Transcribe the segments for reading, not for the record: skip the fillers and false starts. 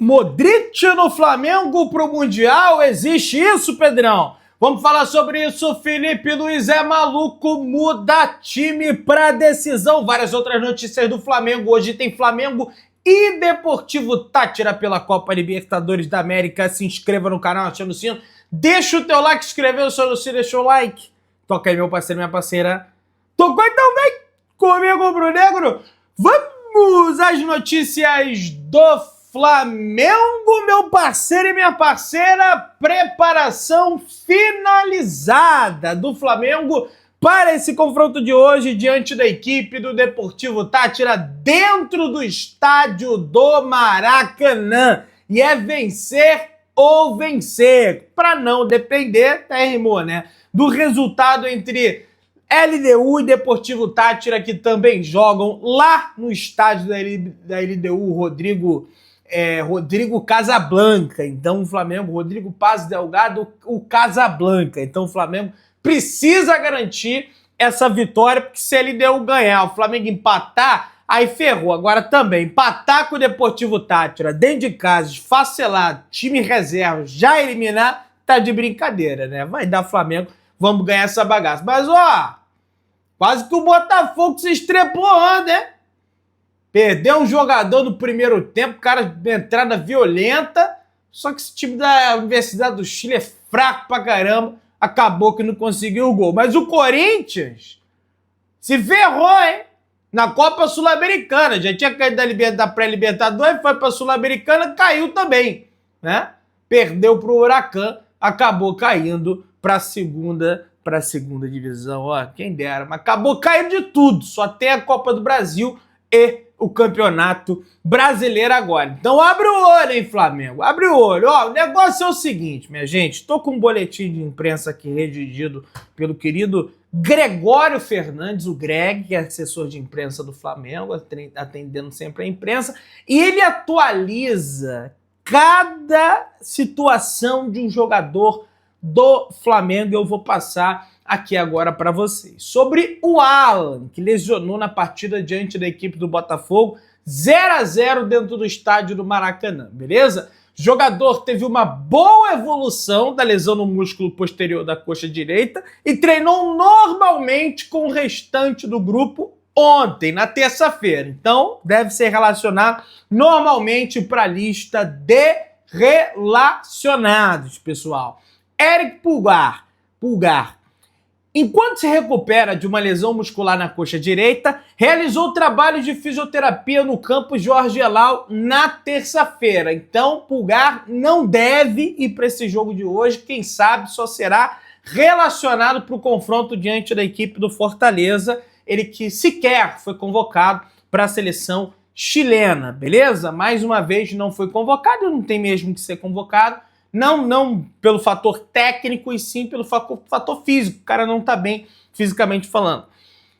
Modric no Flamengo pro Mundial? Existe isso, Pedrão? Vamos falar sobre isso. Felipe Luiz é maluco, muda time para decisão. Várias outras notícias do Flamengo. Hoje tem Flamengo e Deportivo Táchira pela Copa Libertadores da América. Se inscreva no canal, ativa o sino. Deixa o teu like, inscreveu, se não se deixou o like. Toca aí, meu parceiro, minha parceira. Tocou então, vem comigo, Rubro Negro. Vamos às notícias do Flamengo, meu parceiro e minha parceira. Preparação finalizada do Flamengo para esse confronto de hoje diante da equipe do Deportivo Táchira dentro do estádio do Maracanã. E é vencer ou vencer, para não depender, até rimou, né, do resultado entre LDU e Deportivo Táchira, que também jogam lá no estádio da LDU, Rodrigo Casablanca. Então o Flamengo, Rodrigo Paz Delgado, o Casablanca. Então o Flamengo precisa garantir essa vitória, porque se a LDU ganhar, o Flamengo empatar, aí ferrou. Agora também, empatar com o Deportivo Táchira, dentro de casa, esfacelado, time reserva, já eliminar, tá de brincadeira, né? Vai dar Flamengo, vamos ganhar essa bagaça. Mas, ó, quase que o Botafogo se estrepou ontem, né? Perdeu um jogador no primeiro tempo, cara, entrada violenta. Só que esse time da Universidade do Chile é fraco pra caramba. Acabou que não conseguiu o gol. Mas o Corinthians se ferrou, hein? Na Copa Sul-Americana. Já tinha caído da pré-Libertadores, foi pra Sul-Americana, caiu também, né? Perdeu pro Huracan, acabou caindo pra segunda divisão. Ó, quem dera. Mas acabou caindo de tudo. Só tem a Copa do Brasil e o Campeonato Brasileiro agora. Então abre o olho, hein, Flamengo? Abre o olho. Ó, o negócio é o seguinte, minha gente. Estou com um boletim de imprensa aqui redigido pelo querido Gregório Fernandes, o Greg, que é assessor de imprensa do Flamengo, atendendo sempre a imprensa, e ele atualiza cada situação de um jogador do Flamengo. Eu vou passar aqui agora para vocês. Sobre o Alan, que lesionou na partida diante da equipe do Botafogo, 0-0 dentro do estádio do Maracanã, beleza? O jogador teve uma boa evolução da lesão no músculo posterior da coxa direita e treinou normalmente com o restante do grupo ontem, na terça-feira. Então, deve ser relacionado normalmente para a lista de relacionados, pessoal. Eric Pulgar. Enquanto se recupera de uma lesão muscular na coxa direita, realizou trabalho de fisioterapia no campo Jorge Elal na terça-feira. Então, Pulgar não deve ir para esse jogo de hoje. Quem sabe só será relacionado para o confronto diante da equipe do Fortaleza. Ele que sequer foi convocado para a seleção chilena, beleza? Mais uma vez não foi convocado, não tem mesmo que ser convocado. Não pelo fator técnico, e sim pelo fator físico. O cara não tá bem fisicamente falando.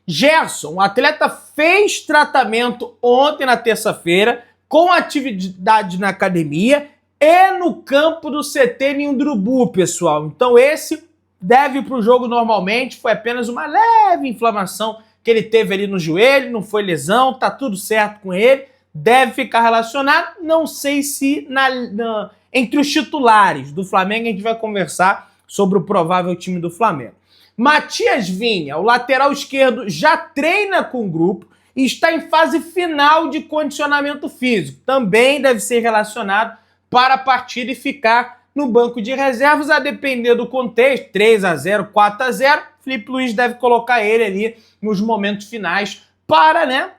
Gerson, o atleta fez tratamento ontem na terça-feira, com atividade na academia e no campo do CT em Undrubu, pessoal. Então esse deve ir pro jogo normalmente, foi apenas uma leve inflamação que ele teve ali no joelho, não foi lesão, tá tudo certo com ele, deve ficar relacionado. Não sei se entre os titulares do Flamengo a gente vai conversar sobre o provável time do Flamengo. Matias Vinha, o lateral esquerdo, já treina com o grupo e está em fase final de condicionamento físico. Também deve ser relacionado para a partida e ficar no banco de reservas, a depender do contexto, 3-0, 4-0, Felipe Luiz deve colocar ele ali nos momentos finais para, né,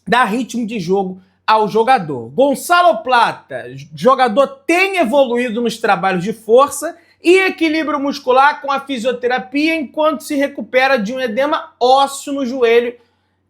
dar ritmo de jogo ao jogador. Gonçalo Plata, jogador tem evoluído nos trabalhos de força e equilíbrio muscular com a fisioterapia enquanto se recupera de um edema ósseo no joelho.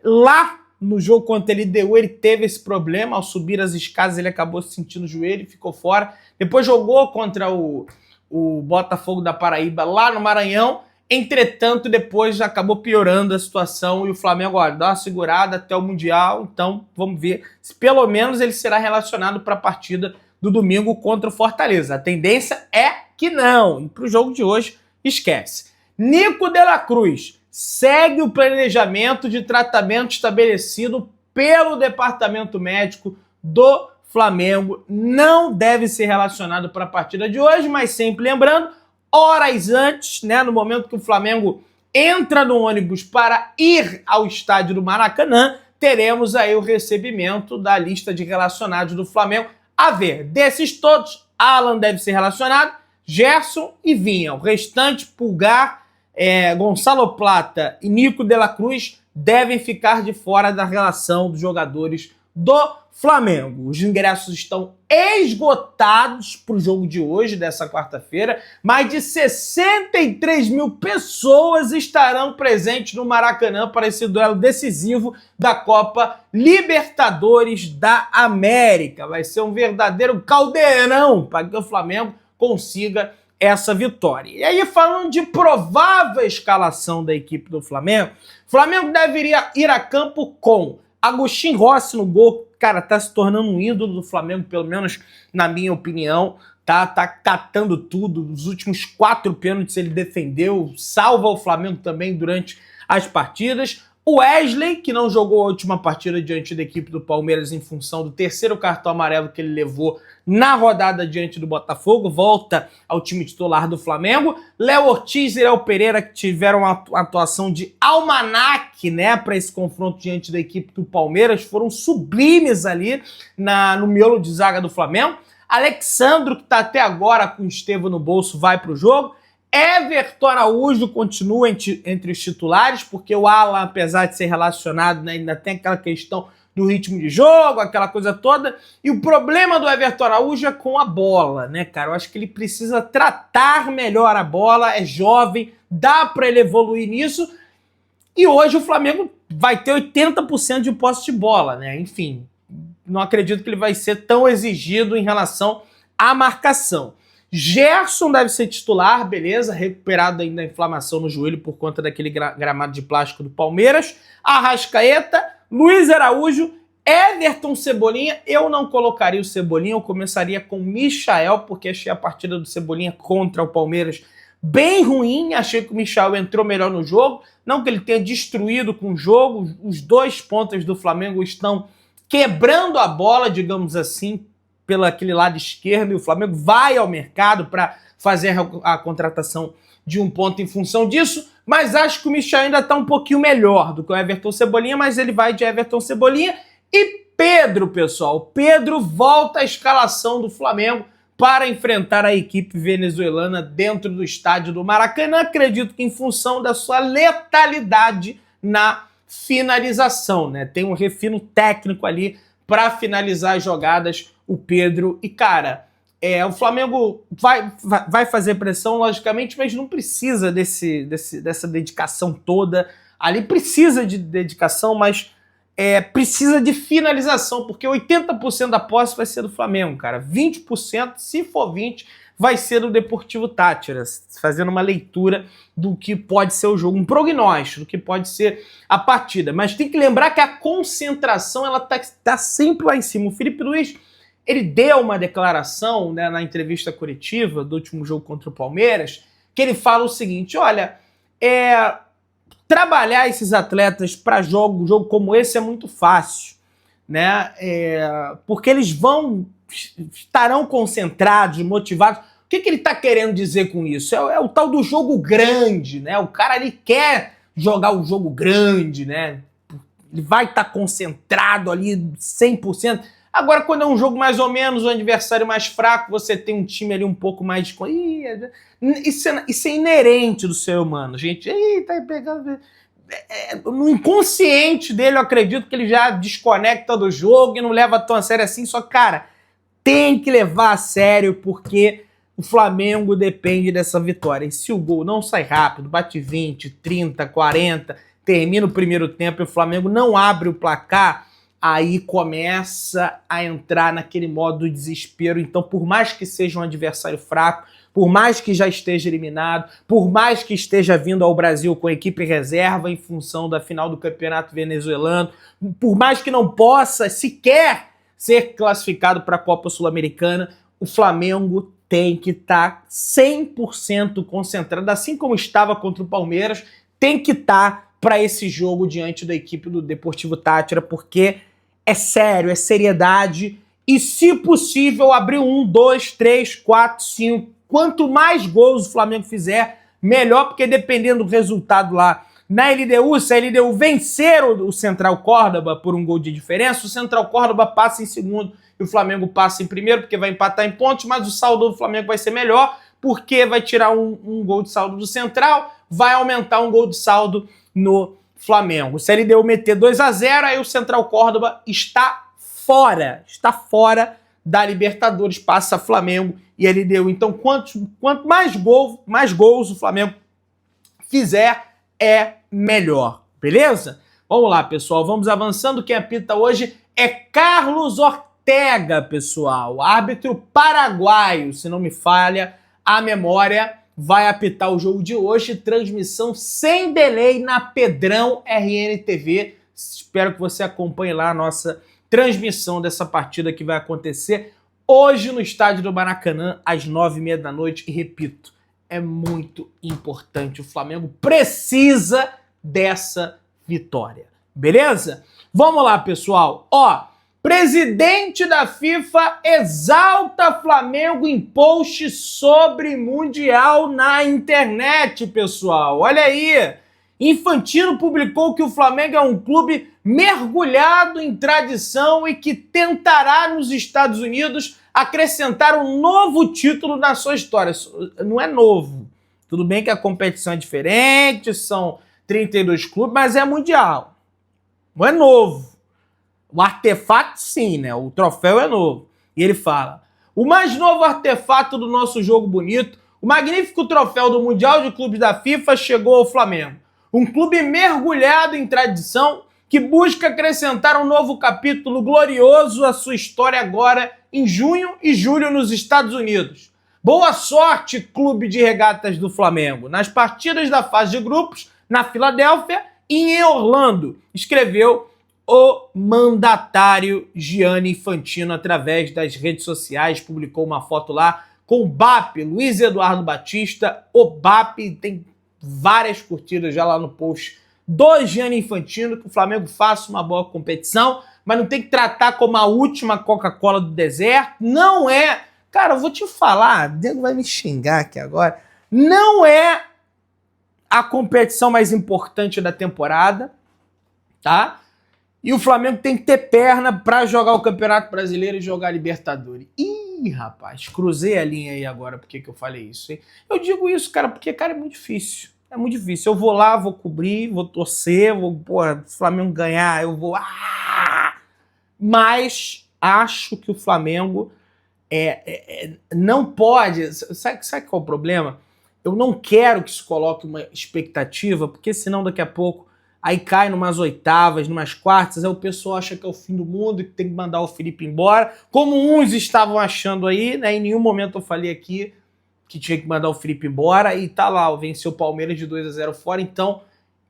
Lá no jogo contra a LDU ele teve esse problema, ao subir as escadas ele acabou sentindo o joelho e ficou fora. Depois jogou contra o Botafogo da Paraíba lá no Maranhão. Entretanto, depois acabou piorando a situação e o Flamengo, olha, dá uma segurada até o Mundial. Então, vamos ver se pelo menos ele será relacionado para a partida do domingo contra o Fortaleza. A tendência é que não. E para o jogo de hoje, esquece. Nico de la Cruz segue o planejamento de tratamento estabelecido pelo Departamento Médico do Flamengo não deve ser relacionado para a partida de hoje, mas sempre lembrando, horas antes, né, no momento que o Flamengo entra no ônibus para ir ao estádio do Maracanã, teremos aí o recebimento da lista de relacionados do Flamengo. A ver, desses todos, Alan deve ser relacionado, Gerson e Vinha. O restante, Pulgar, Gonçalo Plata e Nico de la Cruz devem ficar de fora da relação dos jogadores do Flamengo. Os ingressos estão esgotados para o jogo de hoje, dessa quarta-feira. Mais de 63 mil pessoas estarão presentes no Maracanã para esse duelo decisivo da Copa Libertadores da América. Vai ser um verdadeiro caldeirão para que o Flamengo consiga essa vitória. E aí, falando de provável escalação da equipe do Flamengo, o Flamengo deveria ir a campo com Agustín Rossi no gol. Cara, tá se tornando um ídolo do Flamengo, pelo menos na minha opinião. Tá catando tudo. Os últimos 4 pênaltis ele defendeu, salva o Flamengo também durante as partidas. O Wesley, que não jogou a última partida diante da equipe do Palmeiras em função do 3º cartão amarelo que ele levou na rodada diante do Botafogo, volta ao time titular do Flamengo. Léo Ortiz e Léo Pereira, que tiveram uma atuação de almanaque, né, para esse confronto diante da equipe do Palmeiras, foram sublimes ali no miolo de zaga do Flamengo. Alexandro, que está até agora com o Estevão no bolso, vai para o jogo. Everton Araújo continua entre os titulares, porque o Alan, apesar de ser relacionado, né, ainda tem aquela questão do ritmo de jogo, aquela coisa toda. E o problema do Everton Araújo é com a bola, né, cara? Eu acho que ele precisa tratar melhor a bola, é jovem, dá para ele evoluir nisso. E hoje o Flamengo vai ter 80% de posse de bola, né? Enfim, não acredito que ele vai ser tão exigido em relação à marcação. Gerson deve ser titular, beleza, recuperado ainda a inflamação no joelho por conta daquele gramado de plástico do Palmeiras. Arrascaeta, Luiz Araújo, Everton, Cebolinha. Eu não colocaria o Cebolinha, eu começaria com Michael, porque achei a partida do Cebolinha contra o Palmeiras bem ruim. Achei que o Michael entrou melhor no jogo, não que ele tenha destruído com o jogo. Os 2 pontas do Flamengo estão quebrando a bola, digamos assim, pelo aquele lado esquerdo, e o Flamengo vai ao mercado para fazer a contratação de um ponto em função disso, mas acho que o Michel ainda está um pouquinho melhor do que o Everton Cebolinha, mas ele vai de Everton Cebolinha. E Pedro, pessoal, Pedro volta à escalação do Flamengo para enfrentar a equipe venezuelana dentro do estádio do Maracanã, acredito que em função da sua letalidade na finalização, né? Tem um refino técnico ali para finalizar as jogadas, o Pedro. E, cara, o Flamengo vai fazer pressão, logicamente, mas não precisa dessa dedicação toda. Ali precisa de dedicação, mas precisa de finalização, porque 80% da posse vai ser do Flamengo, cara. 20%, se for 20%, vai ser do Deportivo Táchira, fazendo uma leitura do que pode ser o jogo, um prognóstico do que pode ser a partida. Mas tem que lembrar que a concentração ela tá sempre lá em cima. O Felipe Luiz, ele deu uma declaração, né, na entrevista coletiva do último jogo contra o Palmeiras, que ele fala o seguinte: olha, trabalhar esses atletas para jogo como esse é muito fácil, né? Porque eles estarão concentrados, motivados. O que ele está querendo dizer com isso? É o tal do jogo grande, né? O cara ali quer jogar o jogo grande, né? Ele vai estar concentrado ali 100%. Agora, quando é um jogo mais ou menos, um adversário mais fraco, você tem um time ali um pouco mais... Isso é inerente do ser humano, gente. Tá pegando... No inconsciente dele, eu acredito que ele já desconecta do jogo e não leva tão a sério assim. Só que, cara, tem que levar a sério, porque o Flamengo depende dessa vitória. E se o gol não sai rápido, bate 20, 30, 40, termina o primeiro tempo e o Flamengo não abre o placar, aí começa a entrar naquele modo do desespero. Então, por mais que seja um adversário fraco, por mais que já esteja eliminado, por mais que esteja vindo ao Brasil com a equipe reserva em função da final do Campeonato Venezuelano, por mais que não possa sequer ser classificado para a Copa Sul-Americana, o Flamengo tem que estar 100% concentrado, assim como estava contra o Palmeiras, tem que estar para esse jogo diante da equipe do Deportivo Táchira, porque é sério, é seriedade, e, se possível, abrir 1, 2, 3, 4, 5. Quanto mais gols o Flamengo fizer, melhor, porque dependendo do resultado lá na LDU, se a LDU vencer o Central Córdoba por um gol de diferença, o Central Córdoba passa em segundo e o Flamengo passa em primeiro, porque vai empatar em pontos, mas o saldo do Flamengo vai ser melhor, porque vai tirar um gol de saldo do Central, vai aumentar um gol de saldo no Flamengo. Se a LDU meter 2-0, aí o Central Córdoba está fora da Libertadores, passa Flamengo e LDU. Então, quanto mais gols o Flamengo fizer, é melhor, beleza? Vamos lá, pessoal, vamos avançando. Quem apita hoje é Carlos Ortega, pessoal, árbitro paraguaio, se não me falha a memória, vai apitar o jogo de hoje, transmissão sem delay na Pedrão RNTV. Espero que você acompanhe lá a nossa transmissão dessa partida que vai acontecer hoje no estádio do Maracanã, às 9h30 da noite. E repito, é muito importante. O Flamengo precisa dessa vitória. Beleza? Vamos lá, pessoal. Presidente da FIFA exalta Flamengo em post sobre Mundial na internet, pessoal. Olha aí. Infantino publicou que o Flamengo é um clube mergulhado em tradição e que tentará nos Estados Unidos acrescentar um novo título na sua história. Não é novo. Tudo bem que a competição é diferente, são 32 clubes, mas é mundial. Não é novo. O artefato sim, né? O troféu é novo. E ele fala: o mais novo artefato do nosso jogo bonito, o magnífico troféu do Mundial de Clubes da FIFA chegou ao Flamengo. Um clube mergulhado em tradição que busca acrescentar um novo capítulo glorioso à sua história agora em junho e julho nos Estados Unidos. Boa sorte, Clube de Regatas do Flamengo, nas partidas da fase de grupos, na Filadélfia e em Orlando, escreveu o mandatário Gianni Infantino através das redes sociais, publicou uma foto lá com o BAP, Luiz Eduardo Batista. O BAP tem várias curtidas já lá no post do Gianni Infantino, que o Flamengo faça uma boa competição, mas não tem que tratar como a última Coca-Cola do deserto. Não é. Cara, eu vou te falar, o Diego vai me xingar aqui agora. Não é a competição mais importante da temporada, tá? E o Flamengo tem que ter perna para jogar o Campeonato Brasileiro e jogar a Libertadores. Ih, rapaz, cruzei a linha aí agora, por que eu falei isso, hein? Eu digo isso, cara, porque, cara, é muito difícil. É muito difícil. Eu vou lá, vou cobrir, vou torcer, se o Flamengo ganhar, eu vou... Mas acho que o Flamengo não pode... Sabe qual é o problema? Eu não quero que se coloque uma expectativa, porque senão daqui a pouco aí cai numas oitavas, numas quartas, aí o pessoal acha que é o fim do mundo e que tem que mandar o Felipe embora, como uns estavam achando aí, né? Em nenhum momento eu falei aqui que tinha que mandar o Felipe embora, e tá lá, venceu o Palmeiras de 2-0 fora, então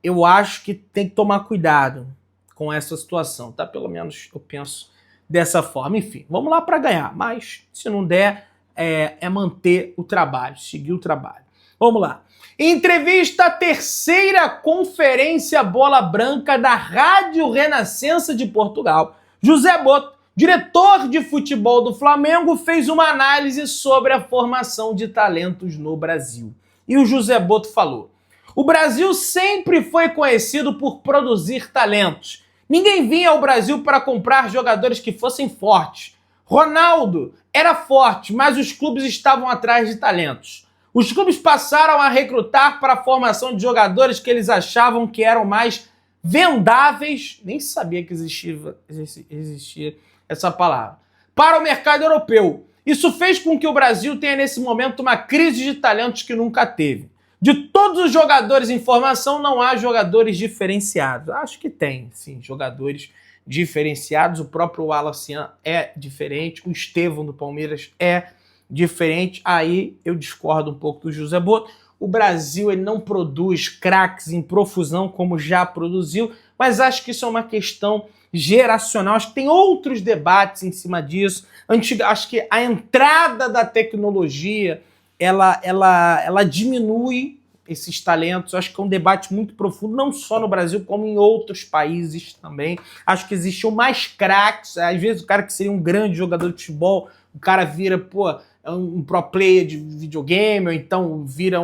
eu acho que tem que tomar cuidado com essa situação, tá? Pelo menos eu penso dessa forma. Enfim, vamos lá para ganhar, mas se não der, é manter o trabalho, seguir o trabalho. Vamos lá. Entrevista à terceira conferência Bola Branca da Rádio Renascença de Portugal. José Boto, diretor de futebol do Flamengo, fez uma análise sobre a formação de talentos no Brasil. E o José Boto falou: o Brasil sempre foi conhecido por produzir talentos. Ninguém vinha ao Brasil para comprar jogadores que fossem fortes. Ronaldo era forte, mas os clubes estavam atrás de talentos. Os clubes passaram a recrutar para a formação de jogadores que eles achavam que eram mais vendáveis, nem sabia que existia essa palavra, para o mercado europeu. Isso fez com que o Brasil tenha nesse momento uma crise de talentos que nunca teve. De todos os jogadores em formação, não há jogadores diferenciados. Acho que tem, sim, jogadores diferenciados. O próprio Wallace é diferente, o Estevão do Palmeiras é diferente. Aí eu discordo um pouco do José Boto. O Brasil ele não produz craques em profusão como já produziu, mas acho que isso é uma questão geracional. Acho que tem outros debates em cima disso. Acho que a entrada da tecnologia ela diminui esses talentos. Eu acho que é um debate muito profundo, não só no Brasil, como em outros países também. Acho que existiam mais craques. Às vezes o cara que seria um grande jogador de futebol, o cara vira, um pro player de videogame, ou então vira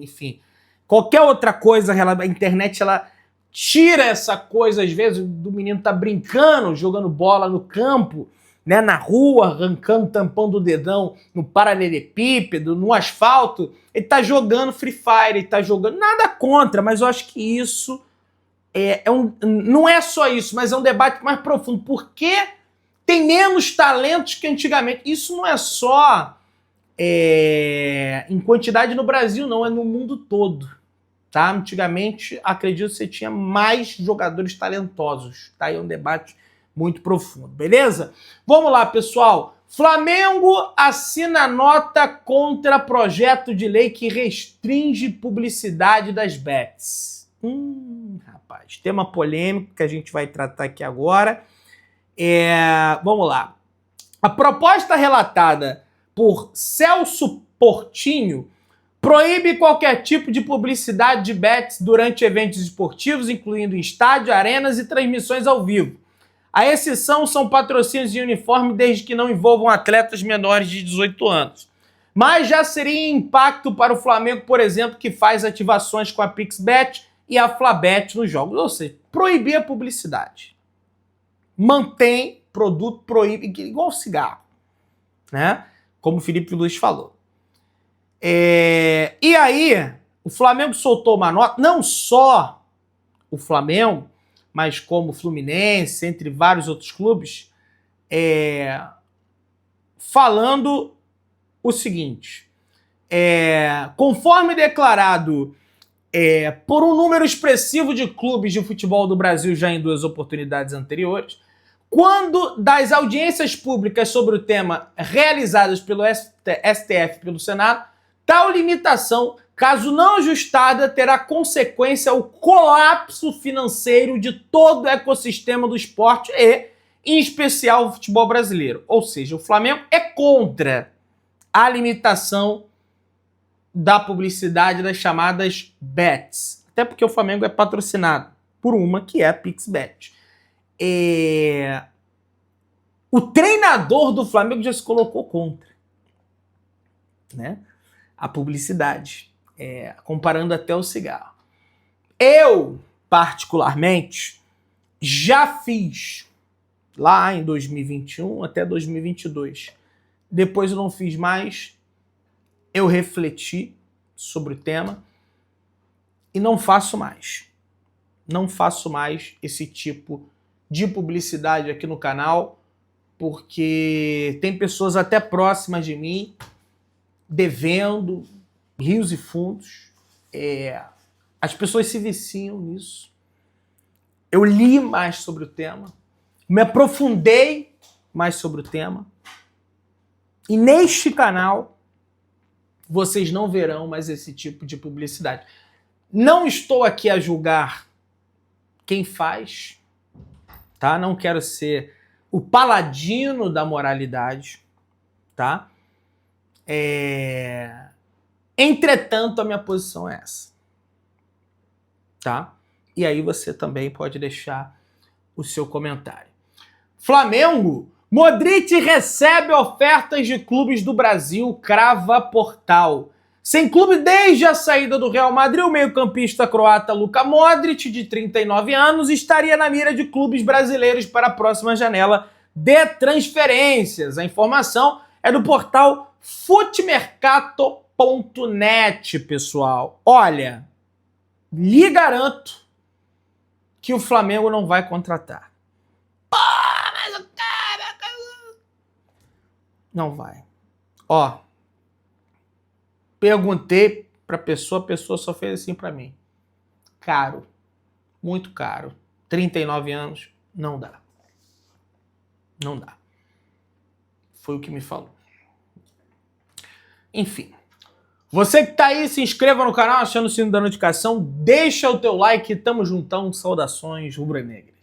enfim, qualquer outra coisa. A internet, ela tira essa coisa, às vezes, do menino tá brincando, jogando bola no campo, né, na rua, arrancando, tampando o dedão no paralelepípedo, no asfalto. Ele tá jogando Free Fire, ele tá jogando... Nada contra, mas eu acho que isso não é só isso, mas é um debate mais profundo. Por que tem menos talentos que antigamente? Isso não é só em quantidade no Brasil, não, é no mundo todo. Tá? Antigamente, acredito que você tinha mais jogadores talentosos. Tá? É um debate muito profundo, beleza? Vamos lá, pessoal. Flamengo assina nota contra projeto de lei que restringe publicidade das bets. Rapaz, tema polêmico que a gente vai tratar aqui agora. Vamos lá. A proposta relatada por Celso Portinho proíbe qualquer tipo de publicidade de bets durante eventos esportivos, incluindo estádio, arenas e transmissões ao vivo. A exceção são patrocínios de uniforme desde que não envolvam atletas menores de 18 anos. Mas já seria impacto para o Flamengo, por exemplo, que faz ativações com a PixBet e a Flabet nos jogos. Ou seja, proibir a publicidade. Mantém produto, proíbe, igual cigarro, né? Como o Felipe Luiz falou. E aí, o Flamengo soltou uma nota, não só o Flamengo, mas como o Fluminense, entre vários outros clubes, falando o seguinte: conforme declarado por um número expressivo de clubes de futebol do Brasil já em 2 oportunidades anteriores, quando das audiências públicas sobre o tema realizadas pelo STF e pelo Senado, tal limitação, caso não ajustada, terá consequência o colapso financeiro de todo o ecossistema do esporte e, em especial, o futebol brasileiro. Ou seja, o Flamengo é contra a limitação da publicidade das chamadas bets. Até porque o Flamengo é patrocinado por uma que é a PixBet. O treinador do Flamengo já se colocou contra, né, a publicidade, comparando até o cigarro. Eu, particularmente, já fiz lá em 2021 até 2022. Depois eu não fiz mais, eu refleti sobre o tema e não faço mais. Não faço mais esse tipo de publicidade aqui no canal, porque tem pessoas até próximas de mim devendo rios e fundos. As pessoas se viciam nisso. Eu li mais sobre o tema, me aprofundei mais sobre o tema, e neste canal vocês não verão mais esse tipo de publicidade. Não estou aqui a julgar quem faz, tá? Não quero ser o paladino da moralidade, tá? Entretanto, a minha posição é essa, tá? E aí você também pode deixar o seu comentário. Flamengo, Modric recebe ofertas de clubes do Brasil, crava portal. Sem clube desde a saída do Real Madrid, o meio-campista croata Luka Modric, de 39 anos, estaria na mira de clubes brasileiros para a próxima janela de transferências. A informação é do portal Futmercato.net, pessoal. Olha, lhe garanto que o Flamengo não vai contratar. Mas o cara... Não vai. Perguntei pra pessoa, a pessoa só fez assim pra mim. Caro. Muito caro. 39 anos, não dá. Não dá. Foi o que me falou. Enfim. Você que tá aí, se inscreva no canal, aciona o sino da notificação, deixa o teu like, tamo juntão, saudações rubro-negras.